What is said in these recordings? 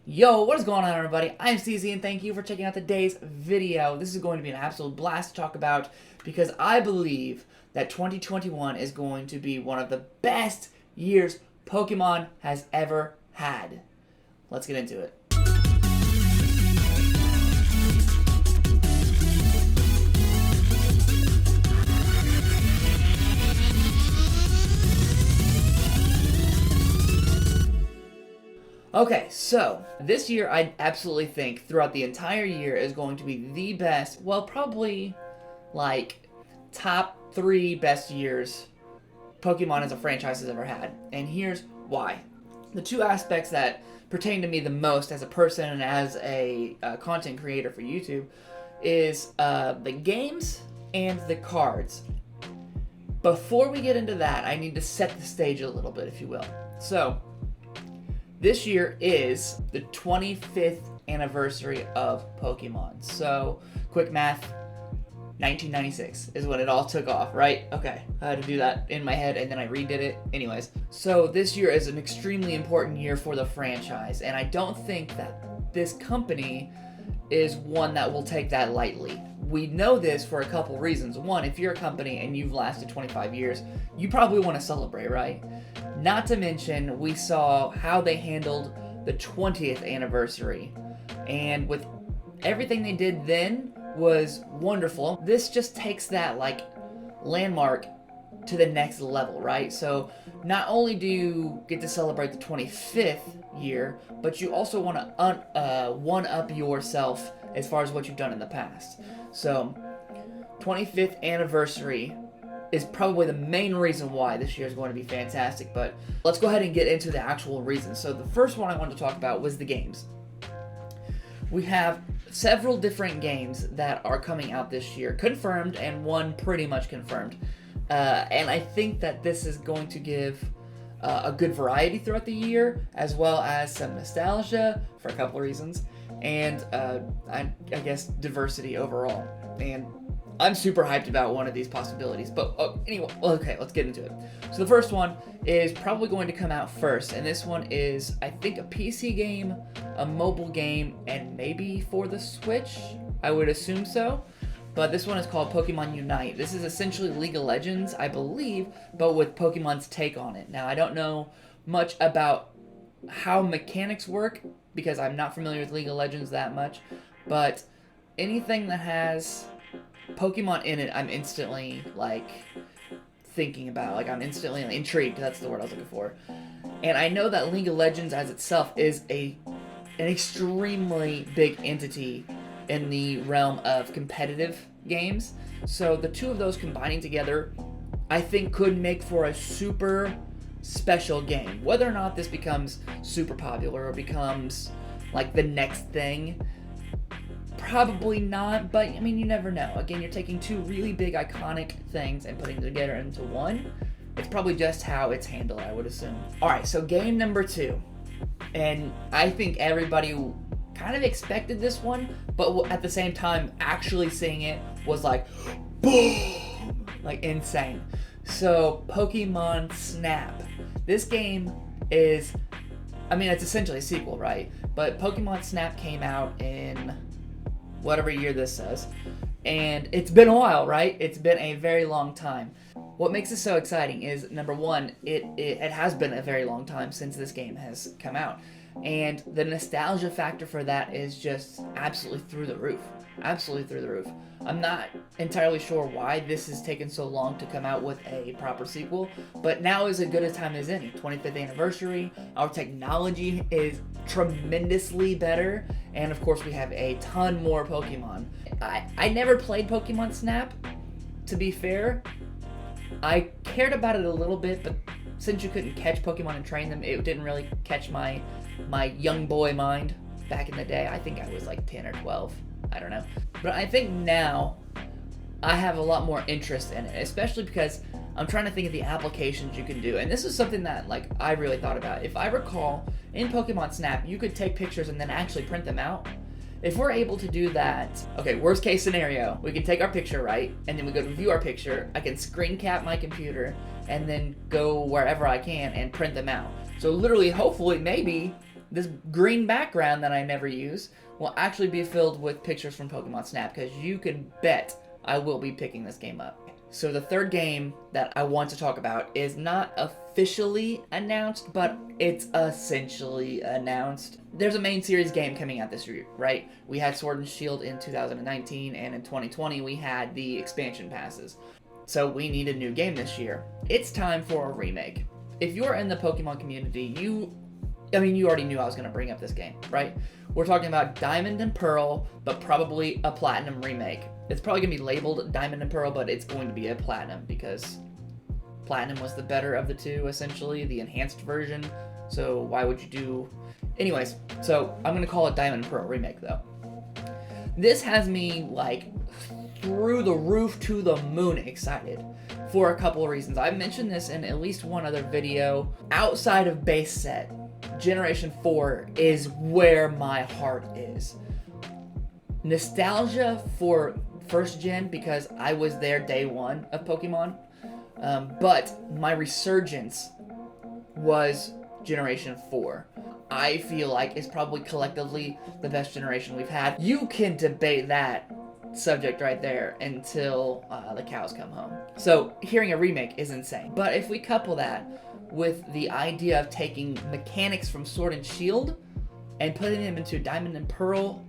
Yo, what is going on, everybody? I'm CZ and thank you for checking out today's video. This is going to be an absolute blast to talk about because I believe that 2021 is going to be one of the best years Pokemon has ever had. Let's get into it. Okay, so this year I absolutely think throughout the entire year is going to be the best, well, probably like top 3 best years Pokemon as a franchise has ever had. And here's why. The two aspects that pertain to me the most as a person and as a content creator for YouTube is the games and the cards. Before we get into that, I need to set the stage a little bit, if you will. So, this year is the 25th anniversary of Pokemon. So, quick math, 1996 is when it all took off, right? Okay, I had to do that in my head and then I redid it. Anyways, so this year is an extremely important year for the franchise, and I don't think that this company is one that will take that lightly. We know this for a couple reasons. One, if you're a company and you've lasted 25 years, you probably want to celebrate, right? Not to mention, we saw how they handled the 20th anniversary. And with everything they did then was wonderful. This just takes that, landmark to the next level, right? So not only do you get to celebrate the 25th year, but you also want to one-up yourself as far as what you've done in the past. So 25th anniversary is probably the main reason why this year is going to be fantastic, but let's go ahead and get into the actual reasons. So the first one I wanted to talk about was the games. We have several different games that are coming out this year, confirmed, and one pretty much confirmed. And I think that this is going to give a good variety throughout the year, as well as some nostalgia for a couple of reasons, and I guess diversity overall. And I'm super hyped about one of these possibilities, but anyway, okay, let's get into it. So the first one is probably going to come out first, and this one is, I think, a PC game, a mobile game, and maybe for the Switch. I would assume so. But this one is called Pokemon Unite. This is essentially League of Legends, I believe, but with Pokemon's take on it. Now, I don't know much about how mechanics work because I'm not familiar with League of Legends that much, but anything that has Pokemon in it, I'm instantly, thinking about. I'm instantly intrigued. That's the word I was looking for. And I know that League of Legends as itself is an extremely big entity in the realm of competitive games. So the two of those combining together, I think, could make for a super special game. Whether or not this becomes super popular or becomes the next thing, probably not, but I mean, you never know. Again, you're taking two really big iconic things and putting them together into one. It's probably just how it's handled, I would assume. Alright, so game number 2. And I think everybody kind of expected this one, but at the same time, actually seeing it was boom! Insane. So, Pokemon Snap. This game is, it's essentially a sequel, right? But Pokemon Snap came out in whatever year this says, and it's been a while, right? It's been a very long time. What makes it so exciting is, number one, it has been a very long time since this game has come out. And the nostalgia factor for that is just absolutely through the roof. Absolutely through the roof. I'm not entirely sure why this has taken so long to come out with a proper sequel, but now is as good a time as any. 25th anniversary, our technology is tremendously better, and of course we have a ton more Pokemon. I never played Pokemon Snap, to be fair. I cared about it a little bit, but since you couldn't catch Pokemon and train them, it didn't really catch my young boy mind back in the day. I think I was 10 or 12. I don't know. But I think now I have a lot more interest in it, especially because I'm trying to think of the applications you can do. And this is something that I really thought about. If I recall, in Pokemon Snap, you could take pictures and then actually print them out. If we're able to do that, okay, worst case scenario, we can take our picture, right? And then we go to view our picture. I can screen cap my computer and then go wherever I can and print them out. So literally, hopefully, maybe this green background that I never use will actually be filled with pictures from Pokemon Snap, because you can bet I will be picking this game up. So the third game that I want to talk about is not officially announced, but it's essentially announced. There's a main series game coming out this year, right? We had Sword and Shield in 2019, and in 2020 we had the expansion passes. So we need a new game this year. It's time for a remake. If you're in the Pokemon community, you already knew I was going to bring up this game, right? We're talking about Diamond and Pearl, but probably a Platinum remake. It's probably going to be labeled Diamond and Pearl, but it's going to be a Platinum, because Platinum was the better of the two, essentially, the enhanced version. So why would you do... Anyways, so I'm going to call it Diamond and Pearl remake, though. This has me, like, through the roof to the moon excited for a couple of reasons. I've mentioned this in at least one other video. Outside of base set, Generation 4 is where my heart is. Nostalgia for first gen, because I was there day one of Pokemon, but my resurgence was Generation 4. I feel like it's probably collectively the best generation we've had. You can debate that subject right there until the cows come home. So hearing a remake is insane. But if we couple that with the idea of taking mechanics from Sword and Shield and putting them into Diamond and Pearl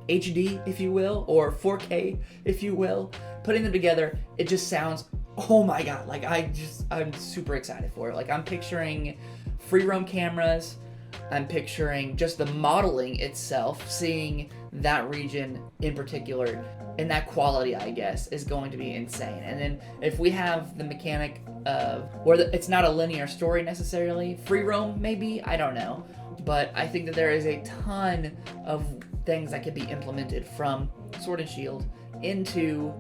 HD, if you will, or 4K, if you will, putting them together, it just sounds, oh my god, like I'm super excited for it. Like, I'm picturing free roam cameras, I'm picturing just the modeling itself, seeing that region in particular, and that quality, I guess, is going to be insane. And then if we have the mechanic of, it's not a linear story necessarily, free roam maybe, I don't know, but I think that there is a ton of things that could be implemented from Sword and Shield into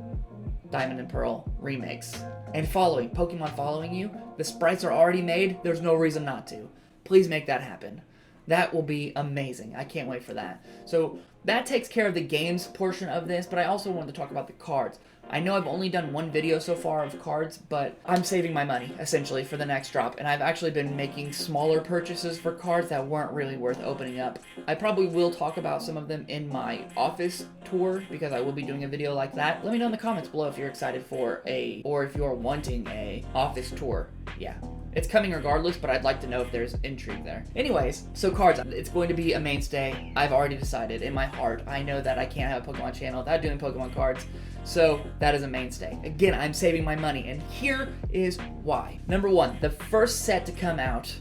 Diamond and Pearl remakes. And Pokemon following you, the sprites are already made, there's no reason not to. Please make that happen. That will be amazing. I can't wait for that. So that takes care of the games portion of this, but I also wanted to talk about the cards. I know I've only done one video so far of cards, but I'm saving my money, essentially, for the next drop, and I've actually been making smaller purchases for cards that weren't really worth opening up. I probably will talk about some of them in my office tour, because I will be doing a video like that. Let me know in the comments below if you're excited for or if you're wanting a office tour. Yeah. It's coming regardless, but I'd like to know if there's intrigue there. Anyways, so cards, it's going to be a mainstay. I've already decided in my heart. I know that I can't have a Pokemon channel without doing Pokemon cards, so that is a mainstay. Again, I'm saving my money, and here is why. Number one, the first set to come out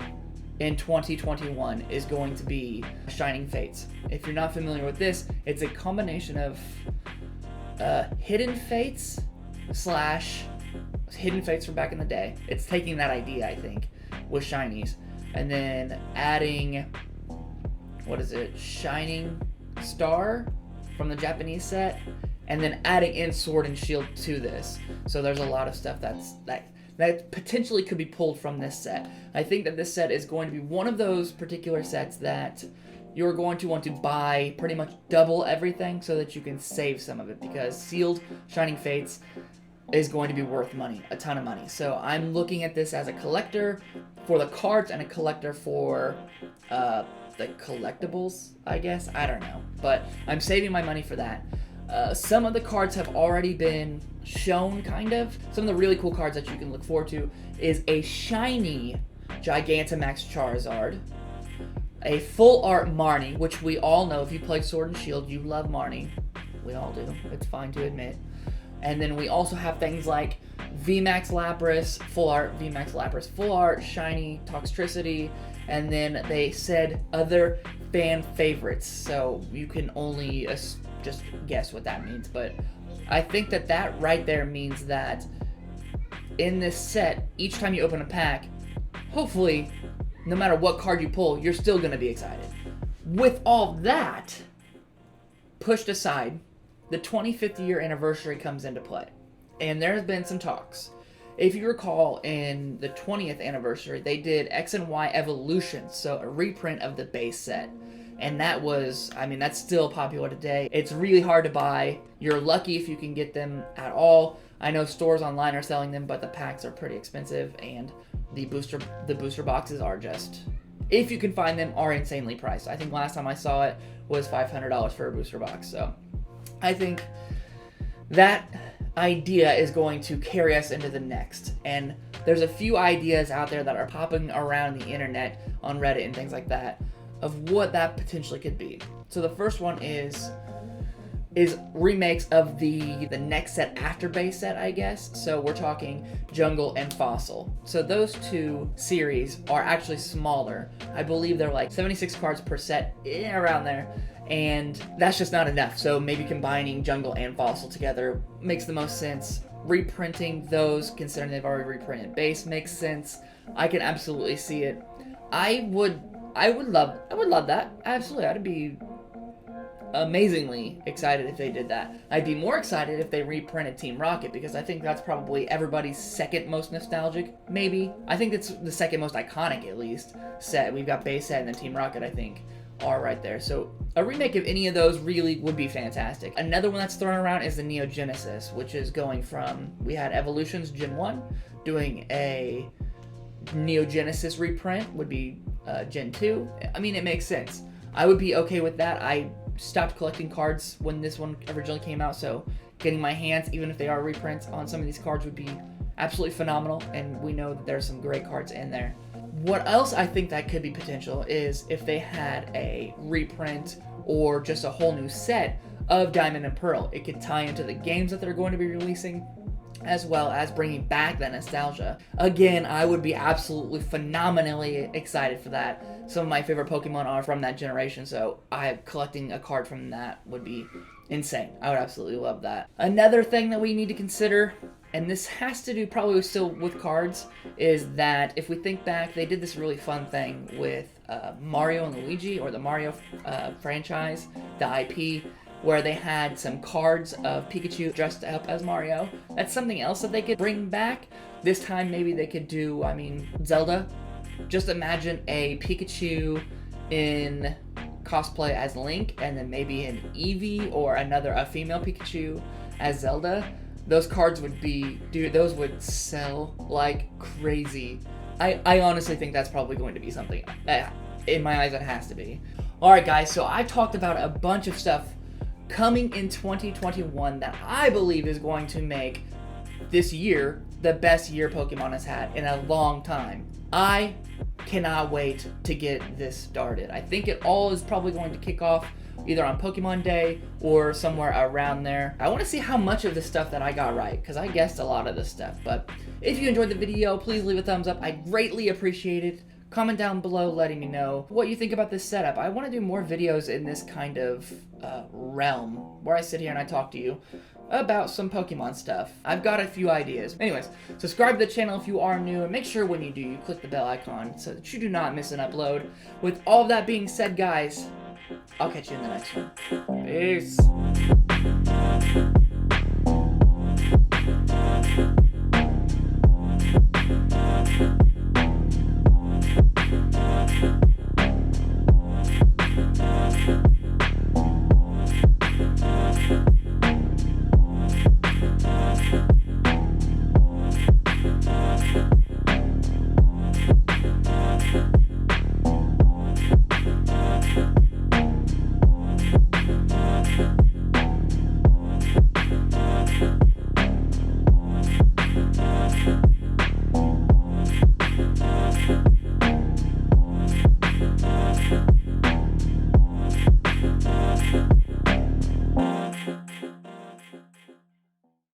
in 2021 is going to be Shining Fates. If you're not familiar with this, it's a combination of Hidden Fates / Hidden Fates from back in the day. It's taking that idea, I think, with shinies, and then adding, Shining Star from the Japanese set, and then adding in Sword and Shield to this. So there's a lot of stuff that potentially could be pulled from this set. I think that this set is going to be one of those particular sets that you're going to want to buy pretty much double everything so that you can save some of it, because sealed Shining Fates is going to be worth money, a ton of money. So I'm looking at this as a collector for the cards and a collector for the collectibles, I guess. I don't know, but I'm saving my money for that. Some of the cards have already been shown, kind of. Some of the really cool cards that you can look forward to is a shiny Gigantamax Charizard, a full art Marnie, which we all know, if you play Sword and Shield, you love Marnie. We all do. It's fine to admit. And then we also have things like VMAX Lapras, full art VMAX Lapras, full art shiny Toxtricity, and then they said other fan favorites. So you can only just guess what that means, but I think that right there means that in this set, each time you open a pack, hopefully, no matter what card you pull, you're still going to be excited. With all that pushed aside, the 25th year anniversary comes into play, and there has been some talks. If you recall, in the 20th anniversary, they did X and Y Evolutions, so a reprint of the base set. And that was, that's still popular today. It's really hard to buy. You're lucky if you can get them at all. I know stores online are selling them, but the packs are pretty expensive, and the booster boxes are just if you can find them, are insanely priced. I think last time I saw it was $500 for a booster box. So I think that idea is going to carry us into the next. And there's a few ideas out there that are popping around the internet on Reddit and things like that of what that potentially could be. So the first one is remakes of the next set after base set, I guess. So we're talking Jungle and Fossil. So those two series are actually smaller. I believe they're like 76 cards per set, around there. And that's just not enough. So maybe combining Jungle and Fossil together makes the most sense. Reprinting those, considering they've already reprinted base, makes sense. I can absolutely see it. I would love that. Absolutely. I'd be amazingly excited if they did that. I'd be more excited if they reprinted Team Rocket, because I think that's probably everybody's second most nostalgic, maybe. I think it's the second most iconic, at least, set. We've got base set and then Team Rocket, I think, are right there. So a remake of any of those really would be fantastic. Another one that's thrown around is the Neo Genesis, which is going from, we had Evolutions Gen 1, doing a Neo Genesis reprint, would be Gen 2. I mean, it makes sense. I would be okay with that. I stopped collecting cards when this one originally came out, so getting my hands, even if they are reprints, on some of these cards would be absolutely phenomenal, and we know that there's some great cards in there. What else I think that could be potential is if they had a reprint or just a whole new set of Diamond and Pearl. It could tie into the games that they're going to be releasing, as well as bringing back that nostalgia. Again, I would be absolutely phenomenally excited for that. Some of my favorite Pokemon are from that generation, so collecting a card from that would be insane. I would absolutely love that. Another thing that we need to consider, and this has to do probably still with cards, is that if we think back, they did this really fun thing with Mario and Luigi, or the Mario franchise, the IP, where they had some cards of Pikachu dressed up as Mario. That's something else that they could bring back. This time maybe they could do, Zelda. Just imagine a Pikachu in cosplay as Link, and then maybe an Eevee or a female Pikachu as Zelda. Those cards would be, dude, those would sell like crazy. I honestly think that's probably going to be something. In my eyes, it has to be. Alright guys, so I talked about a bunch of stuff coming in 2021 that I believe is going to make this year the best year Pokemon has had in a long time. I cannot wait to get this started. I think it all is probably going to kick off either on Pokemon Day or somewhere around there. I want to see how much of the stuff that I got right, because I guessed a lot of this stuff. But if you enjoyed the video, please leave a thumbs up. I greatly appreciate it. Comment down below letting me know what you think about this setup. I want to do more videos in this kind of realm, where I sit here and I talk to you about some Pokemon stuff. I've got a few ideas. Anyways, subscribe to the channel if you are new, and make sure when you do, you click the bell icon so that you do not miss an upload. With all of that being said, guys, I'll catch you in the next one. Peace.